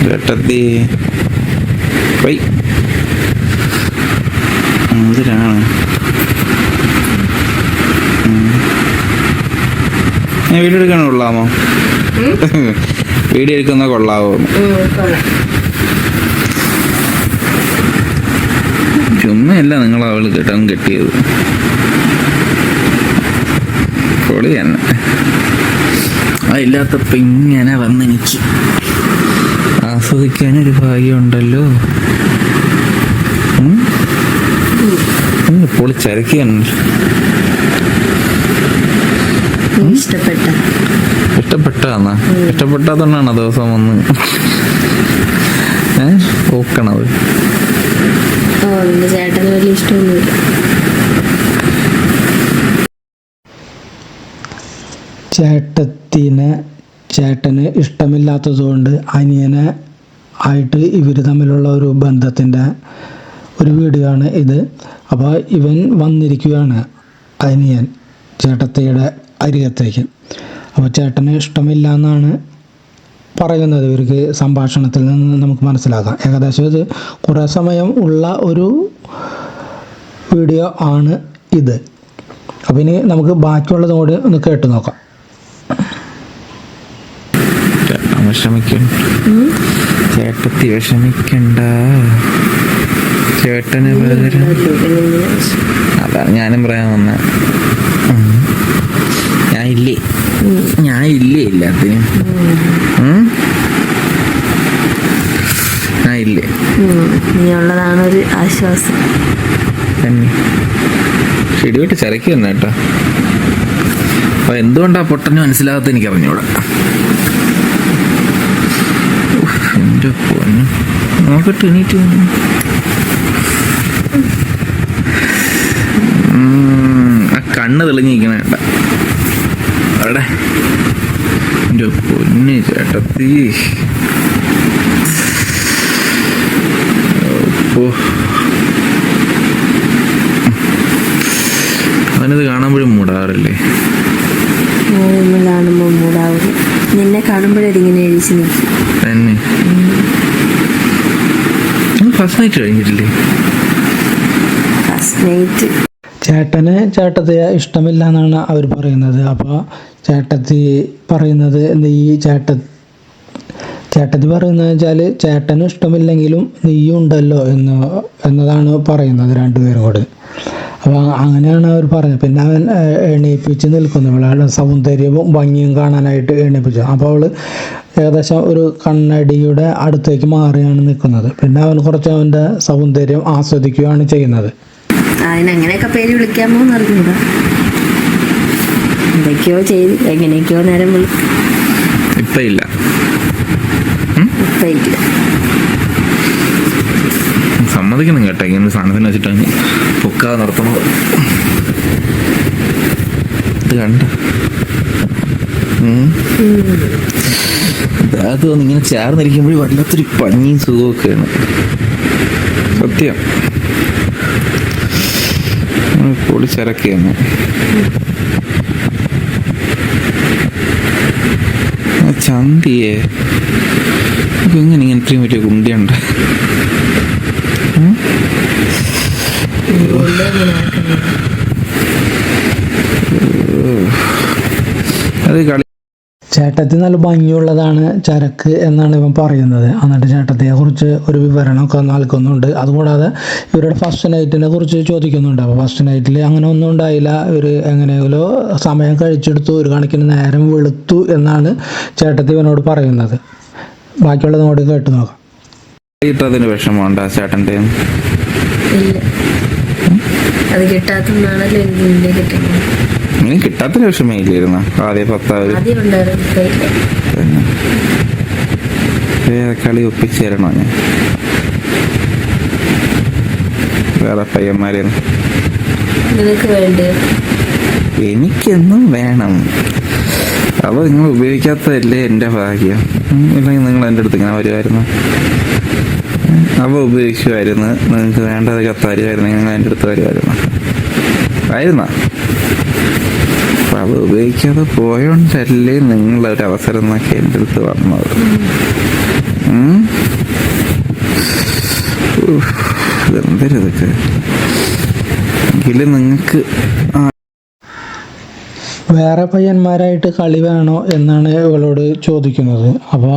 ചേട്ടത്തി പോയി എന്തിനാണ് വീഡിയോ എടുക്കാൻ കൊള്ളാമോ? വീഡിയോ എടുക്കുന്ന കൊള്ളാവോ? ചുമ്മയല്ല നിങ്ങൾ അവള് കിട്ടാൻ കെട്ടിയത്, പൊളി തന്നെ. അതില്ലാത്തപ്പോ ഇങ്ങനെ വന്ന് എനിക്ക് ആസ്വദിക്കാനൊരു ഭാഗ്യമുണ്ടല്ലോ. പൊളിച്ചരക്കാണ്. ഇഷ്ടപ്പെട്ടാന്നാ? ഇഷ്ടപ്പെട്ടാത്തോണ്ടാണ് ദിവസം വന്ന് ഓക്കണത്. ചേട്ടന് വലിയ ഇഷ്ടമൊന്നുമില്ല. ചേട്ടന് ഇഷ്ടമില്ലാത്തതുകൊണ്ട് അനിയനെ ആയിട്ട് ഇവർ തമ്മിലുള്ള ഒരു ബന്ധത്തിൻ്റെ ഒരു വീഡിയോ ആണ് ഇത്. അപ്പോൾ ഇവൻ വന്നിരിക്കുകയാണ് അനിയൻ ചേട്ടത്തിയുടെ അരികത്തേക്ക്. അപ്പോൾ ചേട്ടന് ഇഷ്ടമില്ല എന്നാണ് പറയുന്നത്. ഇവർക്ക് സംഭാഷണത്തിൽ നിന്ന് നമുക്ക് മനസ്സിലാക്കാം. ഏകദേശം ഇത് കുറേ സമയം ഉള്ള ഒരു വീഡിയോ ആണ് ഇത്. അപ്പോൾ ഇനി നമുക്ക് ബാക്കിയുള്ളതും കൂടി ഒന്ന് കേട്ട് നോക്കാം. ചേട്ടത്തി വിഷമിക്കണ്ട, ചേട്ടന് പകരം. അതാണ് ഞാനും പറയാൻ വന്ന. ഞാൻ ഇല്ലേ എല്ലാത്തിനും. ഞാൻ ഇല്ലേ, നീയുള്ളതാണ് ഒരു ആശ്വാസം തന്നെ. ഷെഡിയോട്ട് ചരക്കി തന്നെ കേട്ടോ. അപ്പൊ എന്തുകൊണ്ടാ പൊട്ടന് മനസ്സിലാകാത്ത എനിക്ക് അറിഞ്ഞൂടാ. എന്റെ പൊന്ന് നോക്കട്ടെ, എണീറ്റ് ആ കണ്ണ് തെളിഞ്ഞിരിക്കണ കേട്ട അവിടെ. എന്റെ പൊന്ന് ചേട്ടത്തി, അവനത് കാണുമ്പോഴും മൂടാറില്ലേ? കാണുമ്പോ മൂടാവും. നിന്നെ കാണുമ്പോഴതിങ്ങനെ എഴുതി നിൽക്കും തന്നെ. ഫസ്റ്റ് നൈറ്റ് കഴിഞ്ഞിട്ടില്ലേ? ഫസ്റ്റ് നൈറ്റ് ചേട്ടന് ചേട്ടത്തിയെ ഇഷ്ടമില്ല എന്നാണ് അവർ പറയുന്നത്. അപ്പോൾ ചേട്ടത്തി പറയുന്നത് നീ ചേട്ടത്തി പറയുന്നത് വെച്ചാൽ ചേട്ടന് ഇഷ്ടമില്ലെങ്കിലും നീയും ഉണ്ടല്ലോ എന്നതാണ് പറയുന്നത് രണ്ടുപേരും കൂടി. അപ്പോൾ അങ്ങനെയാണ് അവർ പറഞ്ഞത്. പിന്നെ അവൻ എണീപ്പിച്ച് നിൽക്കുന്നു, അവളുടെ സൗന്ദര്യവും ഭംഗിയും കാണാനായിട്ട് എണീപ്പിച്ചു. അപ്പോൾ അവൾ ഏകദേശം ഒരു കണ്ണടിയുടെ അടുത്തേക്ക് മാറിയാണ് നിൽക്കുന്നത്. പിന്നെ അവൻ കുറച്ച് അവൻ്റെ സൗന്ദര്യം ആസ്വദിക്കുകയാണ് ചെയ്യുന്നത്. അതിനങ്ങനെയൊക്കെ പേര് വിളിക്കാമോ എന്നറിഞ്ഞൂടാ. എന്തൊക്കെയോ ചെയ്ത് എങ്ങനെയൊക്കെയോ നേരം വിളിക്കും. ഇപ്പൊ ഇല്ല. സമ്മതിക്കണം കേട്ടോ, ഇങ്ങനെ സാധനത്തിന് വെച്ചിട്ടാണ് പൊക്കാതെ നിർത്തണത്. ഇത് കണ്ട അത് ഇങ്ങനെ ചേർന്നിരിക്കുമ്പോഴും വല്ലാത്തൊരു പഞ്ഞിയും സുഖമൊക്കെയാണ് സത്യം. പൊളിച്ചിറക്കിയാണ് ചന്തിയെ. എങ്ങനെ ഇങ്ങനെ ഇത്രയും വലിയ കുണ്ടിയുണ്ട്? അത് കളി. ചേട്ടത്തി നല്ല ഭംഗിയുള്ളതാണ് ചരക്ക് എന്നാണ് ഇവൻ പറയുന്നത്. എന്നിട്ട് ചേട്ടത്തിയെ കുറിച്ച് ഒരു വിവരണമൊക്കെ നൽകുന്നുണ്ട്. അതുകൂടാതെ ഇവരുടെ ഫസ്റ്റ് നൈറ്റിനെ കുറിച്ച് ചോദിക്കുന്നുണ്ട്. അപ്പോൾ ഫസ്റ്റ് നൈറ്റിൽ അങ്ങനെ ഒന്നും ഉണ്ടായില്ല, ഇവർ എങ്ങനെയെങ്കിലോ സമയം കഴിച്ചെടുത്തു, ഒരു കണക്കിന് നേരം വെളുത്തു എന്നാണ് ചേട്ടത്തി ഇവനോട് പറയുന്നത്. ബാക്കിയുള്ളത് കൂടി കേട്ട് നോക്കാം. കിട്ടാത്തതിന് വിഷമമുണ്ടോ ചേട്ടൻ്റെ? അത് കിട്ടാത്തതാണല്ലോ ഇങ്ങനെ കിട്ടാത്തൊരു വിഷമേ ഇല്ലായിരുന്നു ആദ്യ 10 കളി ഒപ്പിച്ചേരണോ? ഞാൻ വേറെ പയ്യന്മാരെ എനിക്കെന്നും വേണം. അപ്പോൾ നിങ്ങൾ ഉപയോഗിക്കാത്തതല്ലേ എൻ്റെ ഭാഗ്യം. ഇല്ലെങ്കിൽ നിങ്ങൾ എൻ്റെ അടുത്ത് ഇങ്ങനെ വരുമായിരുന്നു. അപ്പോൾ ഉപയോഗിക്കുമായിരുന്നു. നിങ്ങൾക്ക് വേണ്ടതൊക്കെ തരുമായിരുന്നെങ്കിൽ നിങ്ങൾ എൻ്റെ അടുത്ത് വരുമായിരുന്നു. അപ്പം അത് ഉപയോഗിക്കാതെ പോയോണ്ടല്ലേ നിങ്ങളൊരവസരം എന്നൊക്കെ എൻ്റെ അടുത്ത് വന്നത്. എന്തൊരു ഇതൊക്കെ എങ്കിലും നിങ്ങൾക്ക് വേറെ പയ്യന്മാരായിട്ട് കളി വേണോ എന്നാണ് ഇവളോട് ചോദിക്കുന്നത്. അപ്പോൾ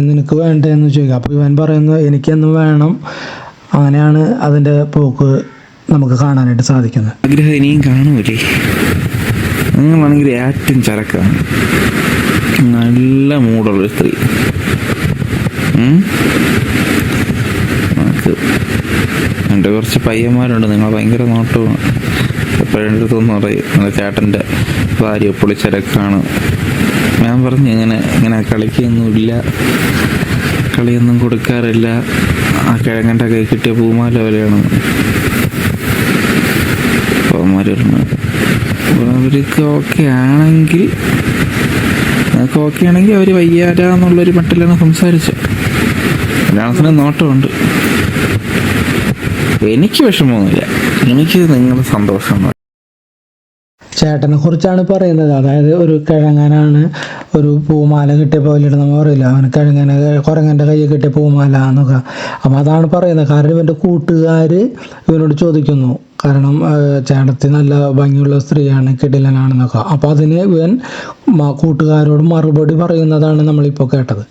നിനക്ക് വേണ്ടതെന്ന് ചോദിക്കുക. അപ്പോൾ ഇവൻ പറയുന്നു എനിക്കെന്നും വേണം. അങ്ങനെയാണ് അതിൻ്റെ പോക്ക് നമുക്ക് കാണാനായിട്ട് സാധിക്കുന്നത്. ആഗ്രഹം ഇനിയും കാണൂലേ? നിങ്ങളാണെങ്കിൽ ഏറ്റവും ചരക്കാണ്, നല്ല മൂടുള്ളൊരു സ്ത്രീ. നമുക്ക് എൻ്റെ കുറച്ച് പയ്യന്മാരുണ്ട്, നിങ്ങൾ ഭയങ്കര നോട്ടമാണ്. എപ്പോഴും അടുത്തൊന്നും പറയും നിങ്ങളുടെ ചേട്ടൻ്റെ ഭാര്യ പൊളിച്ചരക്കാണ്. ഞാൻ പറഞ്ഞു ഇങ്ങനെ കളിക്കൊന്നുമില്ല, കളിയൊന്നും കൊടുക്കാറില്ല, ആ കിഴങ്ങൻ്റെ കൈ കിട്ടിയ പൂമാല പോലെയാണ്. അവർക്ക് ഓക്കെ ആണെങ്കിൽ അവർ വയ്യാര എന്നുള്ളൊരു മട്ടിലാണ് സംസാരിച്ചത്. കല്യാണത്തിന് നോട്ടമുണ്ട്. എനിക്ക് വിഷമമൊന്നുമില്ല, എനിക്ക് നിങ്ങളുടെ സന്തോഷം. ചേട്ടനെ കുറിച്ചാണ് പറയുന്നത്. അതായത് ഒരു കിഴങ്ങനാണ് ഒരു പൂമാല കിട്ടിയ പോലെ നമ്മൾ പറയില്ല, അവന് കുരങ്ങൻ്റെ കയ്യിൽ കിട്ടിയ പൂമാല എന്നൊക്കെ. അപ്പം അതാണ് പറയുന്നത്. കാരണം ഇവൻ്റെ കൂട്ടുകാർ ഇവനോട് ചോദിക്കുന്നു, കാരണം ചേട്ടത്തി നല്ല ഭംഗിയുള്ള സ്ത്രീയാണ്, കിടിലനാണെന്നൊക്കെ. അപ്പോൾ അതിന് ഇവൻ കൂട്ടുകാരോട് മറുപടി പറയുന്നതാണ് നമ്മളിപ്പോൾ കേട്ടത്.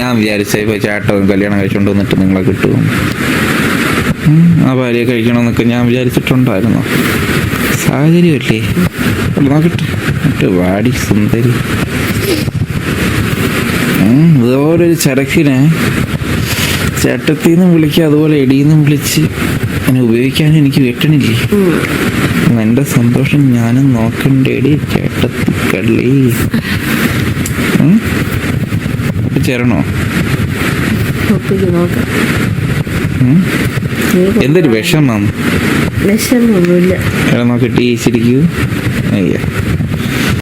ഞാൻ വിചാരിച്ച ഇപ്പോൾ ചേട്ടൻ കല്യാണം കഴിച്ചുകൊണ്ട് വന്നിട്ട് നിങ്ങളെ കിട്ടും, ആ ഭാര്യയെ കഴിക്കണമെന്നൊക്കെ ഞാൻ വിചാരിച്ചിട്ടുണ്ടായിരുന്നു. സാഹചര്യമല്ലേ. നോക്കട്ടെ, വാടി സുന്ദരി. ഇതുപോലൊരു ചരക്കിനെ ചേട്ടത്തിന്ന് വിളിക്കുക, അതുപോലെ എടിയെന്നും വിളിച്ച് എന്നെ ഉപയോഗിക്കാനും എനിക്ക് കിട്ടണില്ലേ. എൻ്റെ സന്തോഷം ഞാനും നോക്കണ്ടേടി ചേട്ടത്തി കള്ളി. ചേരണോ? എന്തൊരു വിഷമം. വിഷമൊന്നുമില്ല. നോക്കിട്ട് ഈ ശരിക്കൂ. അയ്യ